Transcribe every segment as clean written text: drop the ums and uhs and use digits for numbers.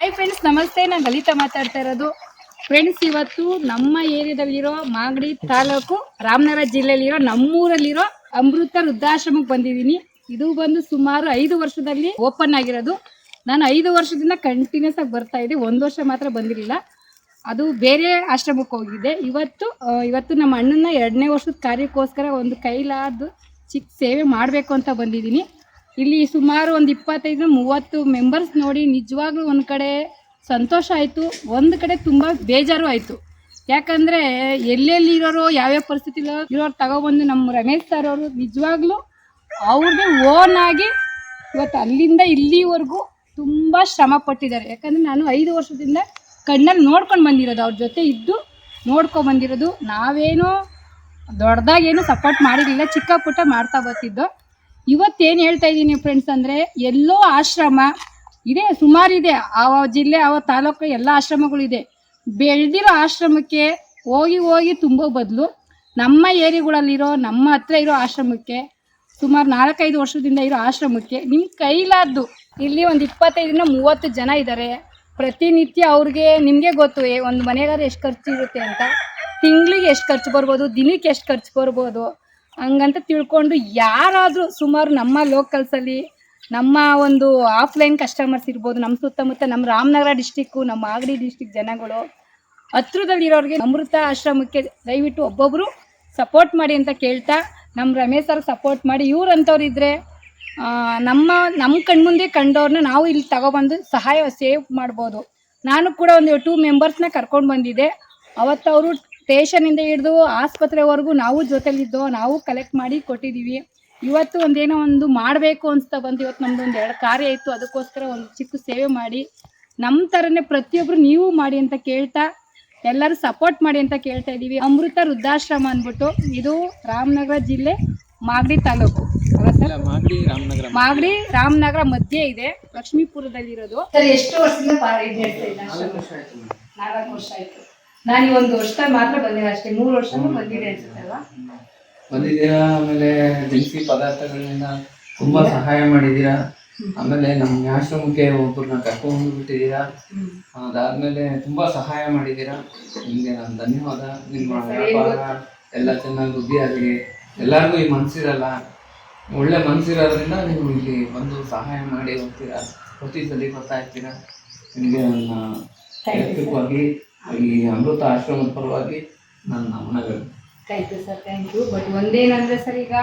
Hi friends, ನಮಸ್ತೆ. ನಾನು ಲಲಿತಾ ಮಾತಾಡ್ತಾ ಇರೋದು. ಫ್ರೆಂಡ್ಸ್, ಇವತ್ತು ನಮ್ಮ ಏರಿಯಾದಲ್ಲಿರೋ ಮಾಗಡಿ ತಾಲೂಕು ರಾಮನಗರ ಜಿಲ್ಲೆಯಲ್ಲಿರೋ ನಮ್ಮೂರಲ್ಲಿರೋ ಅಮೃತ ವೃದ್ಧಾಶ್ರಮಕ್ಕೆ ಬಂದಿದ್ದೀನಿ. ಇದು ಬಂದು ಸುಮಾರು 5 ವರ್ಷದಲ್ಲಿ ಓಪನ್ ಆಗಿರೋದು. ನಾನು 5 ವರ್ಷದಿಂದ ಕಂಟಿನ್ಯೂಸ್ ಆಗಿ ಬರ್ತಾ ಇದ್ದೆ. 1 ವರ್ಷ ಮಾತ್ರ ಬಂದಿರಲಿಲ್ಲ, ಅದು ಬೇರೆ ಆಶ್ರಮಕ್ಕೆ ಹೋಗಿದ್ದೆ. ಇವತ್ತು ನಮ್ಮ ಅಣ್ಣನ 2ನೇ ವರ್ಷದ ಕಾರ್ಯಕ್ಕೋಸ್ಕರ ಒಂದು ಕೈಲಾದ ಚಿಕ್ಕ ಸೇವೆ ಮಾಡಬೇಕು ಅಂತ ಬಂದಿದ್ದೀನಿ. ಇಲ್ಲಿ ಸುಮಾರು ಒಂದು 25-30 ಮೆಂಬರ್ಸ್ ನೋಡಿ ನಿಜವಾಗ್ಲೂ ಒಂದು ಕಡೆ ಸಂತೋಷ ಆಯಿತು, ಒಂದು ಕಡೆ ತುಂಬ ಬೇಜಾರು ಆಯಿತು. ಯಾಕಂದರೆ ಎಲ್ಲೆಲ್ಲಿರೋರು ಯಾವ್ಯಾವ ಪರಿಸ್ಥಿತಿ ಇರೋರು ತಗೊಬಂದು ನಮ್ಮ ರಮೇಶ್ ಸರ್ ಅವರು ನಿಜವಾಗ್ಲೂ ಅವ್ರಿಗೆ ಓನಾಗಿ ಇವತ್ತು ಅಲ್ಲಿಂದ ಇಲ್ಲಿವರೆಗೂ ತುಂಬ ಶ್ರಮ ಪಟ್ಟಿದ್ದಾರೆ. ಯಾಕಂದರೆ ನಾನು 5 ವರ್ಷದಿಂದ ಕಣ್ಣಲ್ಲಿ ನೋಡ್ಕೊಂಡು ಬಂದಿರೋದು, ಅವ್ರ ಜೊತೆ ಇದ್ದು ನೋಡ್ಕೊಂಡು ಬಂದಿರೋದು. ನಾವೇನೋ ದೊಡ್ಡದಾಗೇನು ಸಪೋರ್ಟ್ ಮಾಡಿರಲಿಲ್ಲ, ಚಿಕ್ಕ ಪುಟ್ಟ ಮಾಡ್ತಾ ಬರ್ತಿದ್ದೋ. ಇವತ್ತೇನು ಹೇಳ್ತಾ ಇದ್ದೀನಿ ಫ್ರೆಂಡ್ಸ್ ಅಂದರೆ, ಎಲ್ಲೋ ಆಶ್ರಮ ಇದೆ, ಸುಮಾರಿದೆ, ಜಿಲ್ಲೆ ತಾಲೂಕು ಎಲ್ಲ ಆಶ್ರಮಗಳಿದೆ. ಬೆಳೆದಿರೋ ಆಶ್ರಮಕ್ಕೆ ಹೋಗಿ ತುಂಬ ಬದಲು ನಮ್ಮ ಏರಿಯಾಗಳಲ್ಲಿರೋ ನಮ್ಮ ಹತ್ರ ಇರೋ ಆಶ್ರಮಕ್ಕೆ, ಸುಮಾರು 4-5 ವರ್ಷದಿಂದ ಇರೋ ಆಶ್ರಮಕ್ಕೆ ನಿಮ್ಮ ಕೈಲಾದ್ದು, ಇಲ್ಲಿ ಒಂದು 25-30 ಜನ ಇದ್ದಾರೆ. ಪ್ರತಿನಿತ್ಯ ಅವ್ರಿಗೆ ನಿಮಗೆ ಗೊತ್ತು ಒಂದು ಮನೆಗಾದ್ರೆ ಎಷ್ಟು ಖರ್ಚು ಇರುತ್ತೆ ಅಂತ, ತಿಂಗಳಿಗೆ ಎಷ್ಟು ಖರ್ಚು ಬರ್ಬೋದು, ದಿನಕ್ಕೆ ಎಷ್ಟು ಖರ್ಚು ಬರ್ಬೋದು ಹಂಗಂತ ತಿಳ್ಕೊಂಡು ಯಾರಾದರೂ ಸುಮಾರು ನಮ್ಮ ಲೋಕಲ್ಸಲ್ಲಿ ನಮ್ಮ ಒಂದು ಆಫ್ಲೈನ್ ಕಸ್ಟಮರ್ಸ್ ಇರ್ಬೋದು, ನಮ್ಮ ಸುತ್ತಮುತ್ತ ನಮ್ಮ ರಾಮನಗರ ಡಿಸ್ಟಿಕ್ಕು, ನಮ್ಮ ಮಾಗಡಿ ಡಿಸ್ಟಿಕ್ ಜನಗಳು ಹತ್ರದಲ್ಲಿರೋರಿಗೆ ಅಮೃತ ಆಶ್ರಮಕ್ಕೆ ದಯವಿಟ್ಟು ಒಬ್ಬೊಬ್ಬರು ಸಪೋರ್ಟ್ ಮಾಡಿ ಅಂತ ಕೇಳ್ತಾ, ನಮ್ಮ ರಮೇಶ್ ಅವ್ರಿಗೆ ಸಪೋರ್ಟ್ ಮಾಡಿ. ಇವ್ರಂಥವ್ರು ಇದ್ದರೆ ನಮ್ಮ ಕಣ್ಮುಂದೆ ಕಂಡವ್ರನ್ನ ನಾವು ಇಲ್ಲಿ ತಗೊಬಂದು ಸೇವ್ ಮಾಡ್ಬೋದು. ನಾನು ಕೂಡ ಒಂದು 2 ಮೆಂಬರ್ಸ್ನ ಕರ್ಕೊಂಡು ಬಂದಿದ್ದೆ. ಅವತ್ತು ಅವರು ಸ್ಟೇಷನಿಂದ ಹಿಡಿದು ಆಸ್ಪತ್ರೆವರೆಗೂ ನಾವು ಜೊತೆಲಿದ್ದೋ, ನಾವು ಕಲೆಕ್ಟ್ ಮಾಡಿ ಕೊಟ್ಟಿದ್ದೀವಿ. ಇವತ್ತು ಒಂದೇನೋ ಒಂದು ಮಾಡಬೇಕು ಅನಿಸ್ತಾ ಬಂದು ಇವತ್ತು ನಮ್ಮದು 2 ಕಾರ್ಯ ಇತ್ತು. ಅದಕ್ಕೋಸ್ಕರ ಒಂದು ಚಿಕ್ಕ ಸೇವೆ ಮಾಡಿ ನಮ್ಮ ಥರನೇ ಪ್ರತಿಯೊಬ್ಬರು ನೀವು ಮಾಡಿ ಅಂತ ಕೇಳ್ತಾ, ಎಲ್ಲರೂ ಸಪೋರ್ಟ್ ಮಾಡಿ ಅಂತ ಕೇಳ್ತಾ ಇದ್ದೀವಿ. ಅಮೃತ ವೃದ್ಧಾಶ್ರಮ ಅಂದ್ಬಿಟ್ಟು ಇದು ರಾಮನಗರ ಜಿಲ್ಲೆ ಮಾಗಡಿ ತಾಲೂಕು, ಮಾಗಡಿ ರಾಮನಗರ ಮಧ್ಯೆ ಇದೆ, ಲಕ್ಷ್ಮೀಪುರದಲ್ಲಿರೋದು. ಸರ್, ಎಷ್ಟು ವರ್ಷದಿಂದ 4 ವರ್ಷ ಆಯಿತು. ನಾನು ಈ 1 ವರ್ಷದಲ್ಲಿ ಮಾತ್ರ ಬಂದಿಲ್ಲ ಅಷ್ಟೇ, 3 ವರ್ಷನೂ ಬಂದಿದೆ ಅನ್ಸುತ್ತೆ ಅಲ್ವಾ? ಬಂದಿದ್ದೀರಾ. ಆಮೇಲೆ ದಿನಸಿ ಪದಾರ್ಥಗಳಿಂದ ತುಂಬಾ ಸಹಾಯ ಮಾಡಿದ್ದೀರಾ. ಆಮೇಲೆ ನಮ್ಮ ಆಶ್ರಮಕ್ಕೆ ಒಬ್ಬರನ್ನ ಕರ್ಕೊಂಡು ಬಿಟ್ಟಿದ್ದೀರಾ. ಅದಾದ್ಮೇಲೆ ತುಂಬಾ ಸಹಾಯ ಮಾಡಿದ್ದೀರಾ. ನಿಮಗೆ ನಾನು ಧನ್ಯವಾದ. ನಿಮ್ಮ ವ್ಯಾಪಾರ ಎಲ್ಲ ಚೆನ್ನಾಗಿ ವೃದ್ಧಿ ಆಗಲಿ. ಎಲ್ಲರಿಗೂ ಈ ಮನಸ್ಸಿರಲ್ಲ, ಒಳ್ಳೆ ಮನಸ್ಸಿರೋದ್ರಿಂದ ನೀವು ಇಲ್ಲಿ ಬಂದು ಸಹಾಯ ಮಾಡಿ ಹೋಗ್ತೀರಾ. ಪ್ರತಿ ಸಲ ಬರ್ತಾ ಇರ್ತೀರಾ. ನಿಮಗೆ ನನ್ನ ವೈಯಕ್ತಿಕವಾಗಿ ಈ ಅಮೃತ ಆಶ್ರಮದ ಪರವಾಗಿ ನನ್ನ ನಮನಗಳು. Thank you sir, thank you. But ಒಂದೇನಂದರೆ ಸರ್, ಈಗ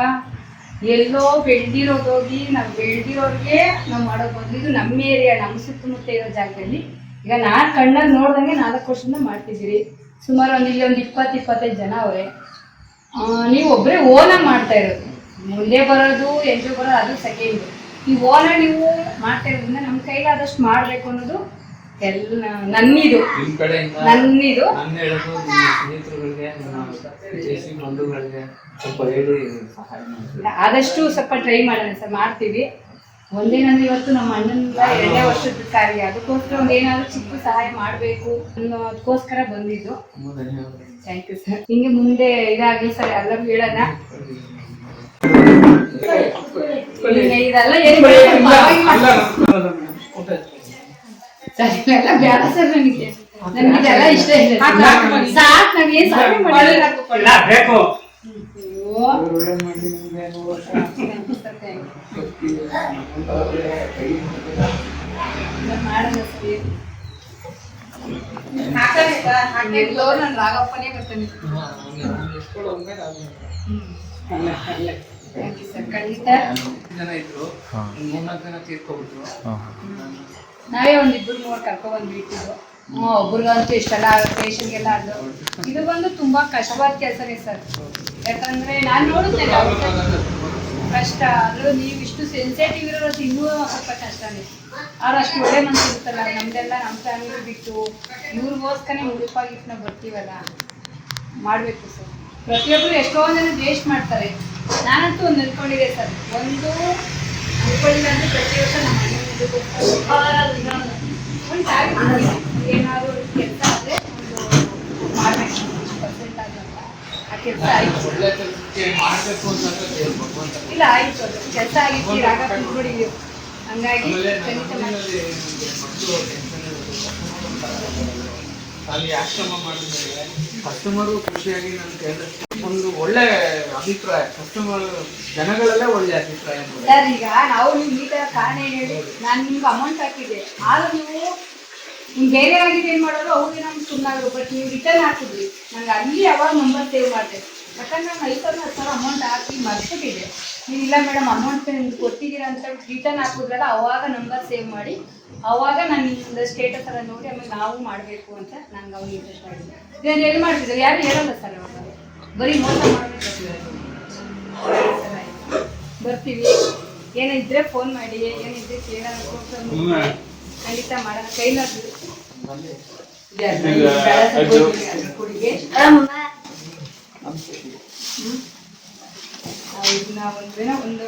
ಎಲ್ಲೋ ಬೆಳೆದಿರೋದೋಗಿ ನಾವು ಬೆಳೆದಿರೋರಿಗೆ ನಾವು ಮಾಡೋ ಬದಲು ಇದು ನಮ್ಮ ಏರಿಯಾ, ನಮ್ಮ ಸುತ್ತಮುತ್ತ ಇರೋ ಜಾಗದಲ್ಲಿ ಈಗ ನಾನು ಕಣ್ಣಲ್ಲಿ ನೋಡ್ದಂಗೆ 4 ವರ್ಷದಿಂದ ಮಾಡ್ತಿದ್ದೀರಿ. ಸುಮಾರು ಇಲ್ಲಿ ಒಂದು 20-25 ಜನ ಅವರೇ. ನೀವು ಒಬ್ಬರೇ ಓನಾಗಿ ಮಾಡ್ತಾ ಇರೋದು, ಮುಂದೆ ಬರೋದು ಎಂಜು ಬರೋದು ಅದು ಸೆಕೆಂಡು. ಈ ಓನಾಗಿ ನೀವು ಮಾಡ್ತಾ ಇರೋದ್ರಿಂದ ನಮ್ಮ ಕೈಲಾದಷ್ಟು ಮಾಡಬೇಕು ಅನ್ನೋದು ನನ್ನಿದು. ಆದಷ್ಟು ಸ್ವಲ್ಪ ಟ್ರೈ ಮಾಡೋಣ ಸರ್, ಮಾಡ್ತೀವಿ. ಒಂದೇನಂದ್ರೆ ಇವತ್ತು ನಮ್ಮ ಅಣ್ಣನ 2ನೇ ವರ್ಷದ ಕಾರ್ಯ, ಅದಕ್ಕೋಸ್ಕರ ಒಂದೇನಾದ್ರು ಚಿಕ್ಕ ಸಹಾಯ ಮಾಡಬೇಕು ಅನ್ನೋದಕ್ಕೋಸ್ಕರ ಬಂದಿದ್ದು. Thank you sir. ಹಿಂಗೆ ಮುಂದೆ ಇದಾಗಲಿ ಸರ್, ಎಲ್ಲರೂ ಹೇಳೋಣ. ಇದೆಲ್ಲ ಎಲ್ಲ ಬೇಡ ಸರ್, ನನಗಿದೆಲ್ಲ ಇಷ್ಟ ಇಲ್ಲ. ಸಾಕು, ನನಗೆ ಸಹಾಯ ಮಾಡಬೇಕು. ನಾನು ರಾಗಪ್ಪನೇ ಬರ್ತಾನೆ. ಖಂಡಿತ ನಾವೇ ಒಂದು 2-3 ಕರ್ಕೊಂಡ್ಬಂದು ಇಟ್ಟಿದ್ದು. ಒಬ್ರಿಗಂತೂ ಇಷ್ಟೆಲ್ಲ ಪೇಷಂಟ್ಗೆಲ್ಲ ಅದು ಇದು ಬಂದು ತುಂಬ ಕಷ್ಟವಾದ ಕೆಲಸನೇ ಸರ್. ಯಾಕಂದರೆ ನಾನು ನೋಡುತ್ತೇನೆ ಕಷ್ಟ, ಆದರೂ ನೀವು ಇಷ್ಟು ಸೆನ್ಸಿಟಿವ್ ಇರೋದು ಇನ್ನೂ ಸ್ವಲ್ಪ ಕಷ್ಟನೇ. ಆದ್ರೆ ಅಷ್ಟು ಒಳ್ಳೆ ಮನಸ್ಸು ಇರುತ್ತಲ್ಲ. ನಮ್ಮದೆಲ್ಲ ನಮ್ಮ ಫ್ಯಾಮಿಲಿ ಬಿಟ್ಟು ಇವ್ರಿಗೋಸ್ಕರನೇ ಉಡುಪಾಗಿಟ್ಟು ನಾವು ಬರ್ತೀವಲ್ಲ, ಮಾಡಬೇಕು ಸರ್. ಪ್ರತಿಯೊಬ್ಬರು ಎಷ್ಟೊಂದು ಜನ ವೇಸ್ಟ್ ಮಾಡ್ತಾರೆ. ನಾನಂತೂ ಒಂದು ಅಂದ್ಕೊಂಡಿದ್ದೆ ಸರ್, ಒಂದು ಅಂದ್ಕೊಂಡಿಲ್ಲ ಅಂದರೆ ಪ್ರತಿ ವರ್ಷ ನಮ್ಮ ಏನಾದರೂ ಕೆಲಸ ಆದರೆ ಒಂದು ಮಾಡಬೇಕು, 1% ಆಗಲ್ಲ. ಆ ಕೆಲಸ ಆಯಿತು, ಇಲ್ಲ ಆಯಿತು, ಅದು ಕೆಲಸ ಆಗಿತ್ತು. ರಾಗ ಕುತ್ಕೊಂಡಿದ್ದೀವಿ, ಹಂಗಾಗಿ ಖಂಡಿತ ಅಲ್ಲಿ ಆಶ್ರಮ ಮಾಡಿದ್ರೆ ಕಸ್ಟಮರು ಖುಷಿಯಾಗಿ ನನ್ನ ಕೇಳಿದ್ರೆ ಒಂದು ಒಳ್ಳೆ ಅಭಿಪ್ರಾಯ, ಕಸ್ಟಮರ್ ಜನಗಳಲ್ಲೇ ಒಳ್ಳೆ ಅಭಿಪ್ರಾಯ. ಸರ್ ಈಗ ನಾವು ನಿಮ್ಗೆ ಈ ಥರ ಕಾರಣ ಏನು ಹೇಳಿ, ನಾನು ನಿಮ್ಗೆ ಅಮೌಂಟ್ ಹಾಕಿದ್ದೆ, ಆಗ ನೀವು ನಿಮ್ಗೆ ಬೇರೆ ಆಗಿದೆ ಏನು ಮಾಡೋದು, ಅವ್ರಿಗೆ ನಮ್ಗೆ ಸುಮ್ಮನಾದ್ರು. ಬಟ್ ನೀವು ರಿಟರ್ನ್ ಹಾಕಿದ್ರಿ, ನಂಗೆ ಅಲ್ಲಿ ಅವಾಗ ನಂಬರ್ ಸೇವ್ ಮಾಡಿದೆ. ಯಾಕಂದ್ರೆ ನಾನು 5,000 ಅಮೌಂಟ್ ಹಾಕಿ ಮರ್ಸ್ಬಿಟ್ಟಿದ್ದೆ. ನೀವು ಇಲ್ಲ ಮೇಡಮ್ ಅಮೌಂಟ್ ನಿಮ್ಗೆ ಕೊಟ್ಟಿದ್ದೀರಾ ಅಂತ ರಿಟರ್ನ್ ಹಾಕಿದ್ರಲ್ಲ, ಅವಾಗ ನಂಬರ್ ಸೇವ್ ಮಾಡಿ ಅವಾಗ ನಾನು ನಿಮ್ದು ಸ್ಟೇಟಸ್ ಎಲ್ಲ ನೋಡಿ ಆಮೇಲೆ ನಾವು ಮಾಡಬೇಕು ಅಂತ ನಂಗೆ ಅವ್ನು ಇಂಟ್ರೆಸ್ಟ್ ಆಗಿದೆ. ಇದನ್ನು ಎಲ್ಲಿ ಮಾಡ್ತಿದ್ರು ಯಾರು ಹೇಳಲ್ಲ ಸರ್, ಅವಾಗ ಬರೀ ಮೋಸ ಮಾಡಬೇಕು. ಬರ್ತೀವಿ, ಏನಿದ್ರೆ ಫೋನ್ ಮಾಡಿ, ಏನಿದ್ರೆ ಕೇಳೋಣ, ಖಂಡಿತ ಮಾಡೋಣ. ಕೈಲಾದ್ರು ಒಂದು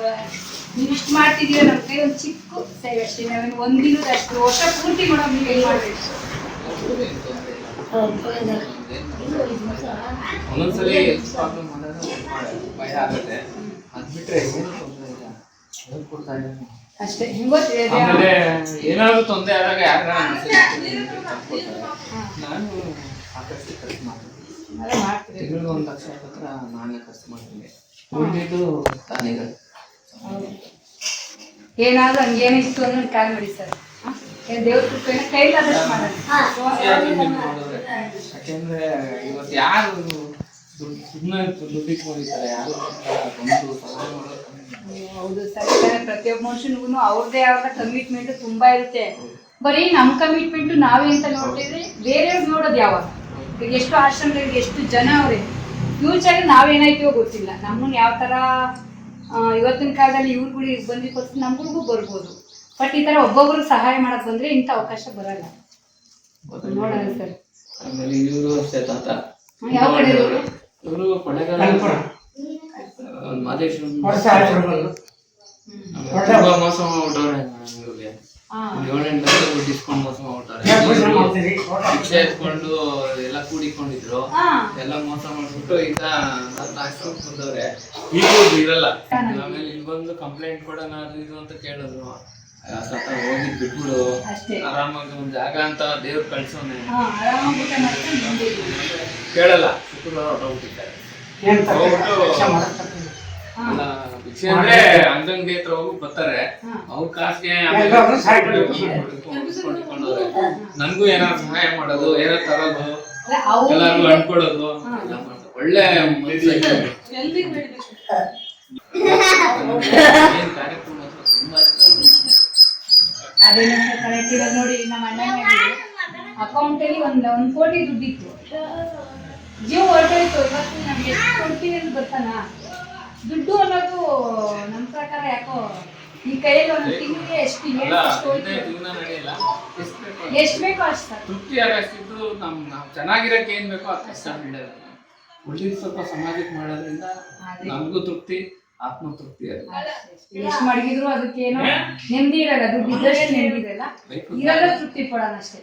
ನೀವು ಇಷ್ಟು ಮಾಡ್ತಿದ್ದೀರ ನಮ್ಮ ಕೈ ಒಂದು ಚಿಕ್ಕ ಸೇವೆ ಅಷ್ಟೇ. ನಾವೇನು ಒಂದಿನದ ಅಷ್ಟು ವರ್ಷ ಪೂರ್ತಿ ಮೇಡಮ್ ನೀವು ಏನು ಮಾಡಬೇಕು. ಒಂದೊಂದ್ಸಲಿ ಪ್ರಾಬ್ಲಮ್ ಭಯ ಆಗುತ್ತೆ, ಅದು ಬಿಟ್ರೆ ಏನು ತೊಂದರೆ ಇಲ್ಲ, ಹೇಳ್ಕೊಡ್ತಾ ಇದ್ದೀನಿ ಅಷ್ಟೇ. ಹೆಂಗೆ ಗೊತ್ತಿದೆ, ಆಮೇಲೆ ಏನಾದ್ರು ತೊಂದರೆ ಆದಾಗ ಯಾರು ನಾನು ಸಾಕಷ್ಟು ಖರ್ಚು ಮಾಡ್ತೀನಿ. ತಿಂಗಳಿಗೆ 1 ಲಕ್ಷ ಹತ್ರ ನಾನೇ ಖರ್ಚು ಮಾಡ್ತೀನಿ. ಉಳಿದಿದ್ದು ತಾನಿಗಳು ಏನಾದ್ರು ಹಂಗೇನಿತ್ತು ಅನ್ನೋದು ಕಾಲ್ ಮಾಡಿ ಸರ್. ದೇವ್ರ ಕೃಪೆನ ಕೈಲಾದಷ್ಟು ಮಾಡೋಣ. ಯಾಕೆಂದ್ರೆ ಇವತ್ತು ಯಾರು ಸುಮ್ಮನೆ ದುಡ್ಡು ಇಟ್ಕೊಂಡಿರ್ತಾರೆ, ಯಾರು ಬಂದು ಸಹಾಯ ಮಾಡೋದು. ಹೌದು ಸರ್, ಪ್ರತಿಯೊಬ್ಬ ಮನುಷ್ಯನಿಗೂ ಅವ್ರದ್ದೇ ಆದ ಕಮಿಟ್ಮೆಂಟ್ ತುಂಬಾ ಇರುತ್ತೆ. ಬರೀ ನಮ್ಮ ಕಮಿಟ್ಮೆಂಟ್ ನಾವೇ ಅಂತ ನೋಡ್ತಿದ್ರೆ ಬೇರೆಯವ್ರು ನೋಡೋದು ಯಾವಾಗ? ಈಗ ಎಷ್ಟು ಆಶ್ರಮಗಳಿಗೆ ಎಷ್ಟು ಜನ ಅವ್ರೆ, ಫ್ಯೂಚರ್ ನಾವೇನಾಯ್ತೀವೋ ಗೊತ್ತಿಲ್ಲ. ನಮ್ಮನ್ನ ಯಾವ ಥರ ಇವತ್ತಿನ ಕಾಲದಲ್ಲಿ ಇವ್ರುಗಳು ಬಂದಿದ್ದ ಪರಿಸ್ಥಿತಿ ನಮ್ಗಳಿಗೂ ಬರ್ಬೋದು. ಬಟ್ ಈ ಥರ ಒಬ್ಬೊಬ್ರು ಸಹಾಯ ಮಾಡಕ್ ಬಂದ್ರೆ ಇಂಥ ಅವಕಾಶ ಬರಲ್ಲ. ನೋಡೋಣ ಸರ್. ಆಮೇಲೆ ಇವರು ಅಷ್ಟೇ ತಾತ, ಯಾವ ಕಡೆ ಇವರು? ಇವರು ಕೊಳ್ಳೇಗಾಲ ಮಾದೇಶ್ವರ ತುಂಬಾ ಮೋಸ ಮಾಡ್ಬಿಟ್ಟವ್ರೆ. ಇವ್ರಿಗೆ 7-8 ಲಕ್ಷ ದುಡ್ಡು ಇಸ್ಕೊಂಡು ಮೋಸ ಮಾಡ್ಬಿಟ್ಟಾರೆ. ಭಿಕ್ಷೆ ಎತ್ಕೊಂಡು ಎಲ್ಲ ಕೂಡಿಕೊಂಡಿದ್ರು, ಎಲ್ಲ ಮೋಸ ಮಾಡ್ಬಿಟ್ಟು ಈಗ ಆಶ್ರಮಕ್ಕೆ ಬಂದವ್ರೆ. ಈಗ ಇರಲ್ಲ. ಆಮೇಲೆ ಇಲ್ಲಿ ಬಂದು ಕಂಪ್ಲೇಂಟ್ ಕೊಡೋಣ ಅದು ಇದು ಅಂತ ಕೇಳಿದ್ರು. ಸತ ಹೋಗಿ ಬಿಟ್ಬಿಡು, ಆರಾಮಾಗಿ ಒಂದ್ ಜಾಗ ಅಂತ ದೇವ್ರು ಕಳ್ಸೋನೆ ಕೇಳಲ್ಲ. ಶುಕ್ರವಾರ ಹೊರಟೋಗ್ಬಿಟ್ಟಿದ್ದಾರೆ. ಭಿಕ್ಷೆ ಅಂದ್ರೆ ಅಂಗಂಗಿ ಹತ್ರ ಹೋಗಿ ಬರ್ತಾರೆ, ಅವ್ರ ಕಾಸಿಗೆ ನನ್ಗೂ ಏನಾದ್ರು ಸಹಾಯ ಮಾಡೋದು, ಏನಾದ್ರು ತರೋದು, ಎಲ್ಲಾರು ಹಣ್ಕೊಡೋದು ಎಲ್ಲ ಮಾಡೋದು. ಒಳ್ಳೆ ಕಾರ್ಯಕ್ರಮ ತುಂಬಾ ಅದೇನ ಕರೆಕ್ಟ್ ಇರೋದು ನೋಡಿ. ನಮ್ಮ ಅಣ್ಣನಿಗೆ ಅಕೌಂಟಲ್ಲಿ ಒಂದು ಕೋಟಿ ದುಡ್ಡಿತ್ತು, ಜೀವ ಹೊರಟೋಯ್ತು. ಇವತ್ತು ನಮ್ಗೆ ಎಷ್ಟು ಕೊಡ್ತೀವಿ ಅಂತ ಬರ್ತಾನ ದುಡ್ಡು ಅನ್ನೋದು. ನಮ್ಮ ಪ್ರಕಾರ ಯಾಕೋ ಈ ಕೈಯಲ್ಲಿ ಒಂದು ತಿಂಗಳಿಗೆ ಎಷ್ಟು ಎಷ್ಟು ಬೇಕೋ ಅಷ್ಟು ತೃಪ್ತಿ ಆಗಷ್ಟಿದ್ದು ನಾವು ಚೆನ್ನಾಗಿರಕ್ಕೆ ಏನ್ ಬೇಕೋ ಅಷ್ಟು ನಡೆಯೋದು. ಉಳಿದ ಸ್ವಲ್ಪ ಸಮಾಜಕ್ಕೆ ಮಾಡೋದ್ರಿಂದ ನಮಗೂ ತೃಪ್ತಿ, ಆತ್ಮತೃಪ್ತಿ. ಎಷ್ಟು ಮಡಗಿದ್ರು ಅದಕ್ಕೇನು ನೆಮ್ಮದಿ ಇರಲ್ಲ. ದುಡ್ಡು ಇದ್ದಷ್ಟು ನೆಮ್ಮದಿ ಇರಲ್ಲ, ಇರಲ್ಲ ತೃಪ್ತಿ ಪಡೋಣ ಅಷ್ಟೇ.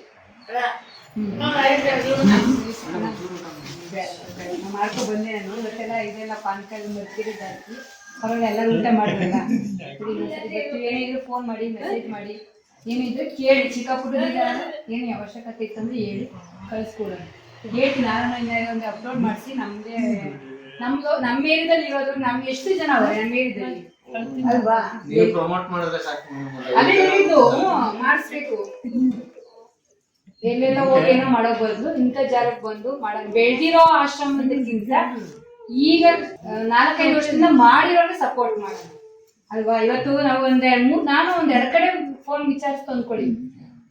ಮಾಡ್ಕೊ ಬಂದೆ ನಾನು. ಇವತ್ತೆಲ್ಲ ಇದೆಲ್ಲ ಪಾನಕಾಯಿ ಮರ್ತೀರಿ ಜಾಸ್ತಿ, ಹೊರಗೆ ಎಲ್ಲರೂ ಊಟ ಮಾಡಲ್ಲ. ಏನಿದ್ರು ಫೋನ್ ಮಾಡಿ, ಮೆಸೇಜ್ ಮಾಡಿ, ಏನಿದ್ರು ಕೇಳಿ. ಚಿಕ್ಕ ಪುಟ್ಟದಿಂದ ಏನು ಅವಶ್ಯಕತೆ ಇತ್ತಂದ್ರೆ ಹೇಳಿ ಕಳಿಸ್ಕೊಡೋಣ. ಹೇಳ್ತೀನಿ, ನಾನು ಒಂದು ಅಪ್ಲೋಡ್ ಮಾಡಿಸಿ ನಮ್ದೇ ನಮ್ಮ ಏರಿಯಾದಲ್ಲಿ ಇರೋದು. ನಮ್ಗೆ ಎಷ್ಟು ಜನ ಅವರೇ ನಮ್ಮ ಏರಿಯಾದಲ್ಲಿ ಅಲ್ವಾ? ಅದೇ ಹೇಳಿದ್ದು, ಮಾಡಿಸ್ಬೇಕು. ಎಲ್ಲೆಲ್ಲ ಹೋಗಿ ಏನೋ ಮಾಡಕ್ ಬದಲು ಇಂಥ ಜಾಗಕ್ಕೆ ಬಂದು ಮಾಡಕ್. ಬೆಳೆದಿರೋ ಆಶ್ರಮದಕ್ಕಿಂತ ಈಗ 4-5 ವರ್ಷದಿಂದ ಮಾಡಿರೋರಿಗೆ ಸಪೋರ್ಟ್ ಮಾಡೋಣ ಅಲ್ವಾ? ಇವತ್ತು ನಾವು ನಾನು ಒಂದ್ 2 ಕಡೆ ಫೋನ್ ವಿಚಾರಿಸ್ತು ಅಂದ್ಕೊಳ್ಳಿ,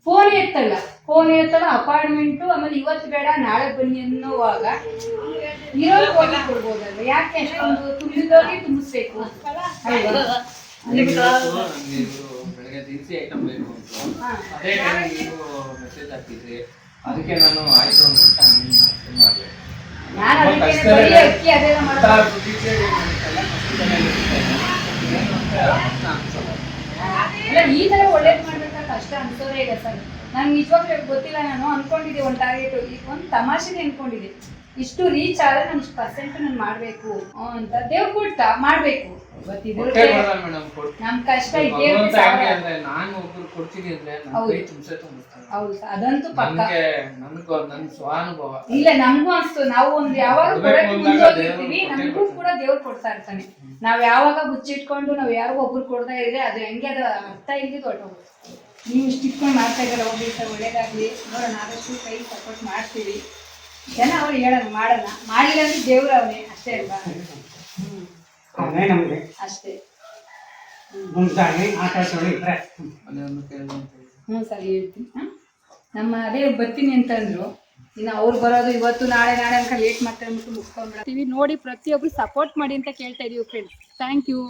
ಫೋನ್ ಎತ್ತಲ್ಲ ಅಪಾಯಿಂಟ್ಮೆಂಟು. ಆಮೇಲೆ ಇವತ್ತು ಬೇಡ ನಾಳೆ ಬನ್ನಿ ಅನ್ನೋವಾಗ ಇರೋದು ಹೋಗಿ ಕೊಡ್ಬೋದಲ್ವ? ಯಾಕೆ ಅಷ್ಟೊಂದು ತುಂಬಿದವ್ರಿಗೆ ತುಂಬಿಸ್ಬೇಕು ಅಲ್ವಾ? ಬೆಳಗ್ಗೆ ದಿನಸಿ ಐಟಮ್ ಬೇಕು ಅಂತ ಅದೇ ಟೈಮ್ ನೀವು ಮೆಸೇಜ್ ಹಾಕಿದ್ರಿ, ಅದಕ್ಕೆ ನಾನು ಆಯ್ತು ಅಂದ್ಬಿಟ್ಟು ಮಾಡಿದೆ. ಈ ತರ ಒಳ್ಳೇದು ಮಾಡ್ಬೇಕಂತ ಅಷ್ಟೇ ಅನ್ಸೋದೇ ಇಲ್ಲ ಸರ್. ನಂಗೆ ನಿಜವಾಗ್ಲೂ ಗೊತ್ತಿಲ್ಲ. ನಾನು ಅನ್ಕೊಂಡಿದ್ದೆ ಒಂದು ಟಾರ್ಗೆಟ್, ಒಂದು ತಮಾಷೆಗೆ ಅನ್ಕೊಂಡಿದ್ದೆ. ಇಷ್ಟು ರೀಚ್ ಆದ್ರೆ ನಾನು ಇಷ್ಟು ಪರ್ಸೆಂಟ್ ನಾನು ಮಾಡ್ಬೇಕು ಅಂತ ದೇವ್ರು ಕೊಡ್ತಾ ಮಾಡ್ಬೇಕು. ಕೊಟ್ಟೆ ಬರಲ್ಲ ಮೇಡಮ್, ನಮ್ ಕಷ್ಟ ಭಗವಂತ ಹೆಂಗೆ ಅಂದ್ರೆ ನಾನು ಒಬ್ರು ಕೊಡ್ತೀನಿ ಅಂದ್ರೆ ನನ್ನ ಕೈ ತುಂಬಸೆ ತುಂಬಿಸ್ತಾನೆ. ಹೌದು, ಅದಂತೂ ಪಕ್ಕ. ನನಗೂ ನನ್ನ ಸ್ವಾನುಭವ. ಇಲ್ಲ, ನಮಗೂ ಅನ್ಸ್ತು, ನಾವು ಒಂದು ಯಾವಾಗ ಕೊಡಕ್ಕೆ ಮುಂದೋಗಿರ್ತೀವಿ, ನಮಗೂ ಕೂಡ ದೇವ್ರು ಕೊಡ್ತಾ ಇರ್ತಾನೆ. ನಾವ್ ಯಾವಾಗ ಮುಚ್ಚಿಟ್ಕೊಂಡು ನಾವ್ ಯಾರಿಗೂ ಒಬ್ರು ಕೊಡ್ತಾ ಇದ್ರೆ ಅದು ಹೆಂಗೆ ಅದು ಅರ್ಥ ಇಲ್ದಿದ್ದು ಹೊಟ್ಟೋಗುತ್ತೆ. ನೀವು ಇಷ್ಟು ಇಟ್ಕೊಂಡು ಮಾಡ್ತಾ ಇದ್ದಾರೆ, ಹೋಗ್ಲಿ ಸರ್, ಒಳ್ಳೇದಾಗ್ಲಿ, ನೋಡೋಣ, ಆದಷ್ಟು ಕೈ ಸಪೋರ್ಟ್ ಮಾಡ್ತೀವಿ. ಜನ ಅವ್ರು ಹೇಳೋಣ, ಮಾಡೋಣ, ಮಾಡಿಲ್ಲ ಅಂದ್ರೆ ದೇವ್ರು ಅವನೇ, ಅಷ್ಟೇ ಅಲ್ವಾ? ಅಷ್ಟೇ. ಸರಿ, ಹೇಳ್ತೀನಿ. ನಮ್ಮ ಅದೇ ಬರ್ತೀನಿ ಅಂತಂದ್ರು, ಇನ್ನು ಅವ್ರು ಬರೋದು ಇವತ್ತು ನಾಳೆ ಅಂತ ಲೇಟ್ ಮಾಡ್ತಾರೆ ಅಂದ್ಬಿಟ್ಟು ಮುಗಿಸ್ಕೊಂಡ್ಬಿಡ್ತೀವಿ. ನೋಡಿ, ಪ್ರತಿಯೊಬ್ರು ಸಪೋರ್ಟ್ ಮಾಡಿ ಅಂತ ಕೇಳ್ತಾ ಇದೀವಿ ಫ್ರೆಂಡ್ಸ್. Thank you.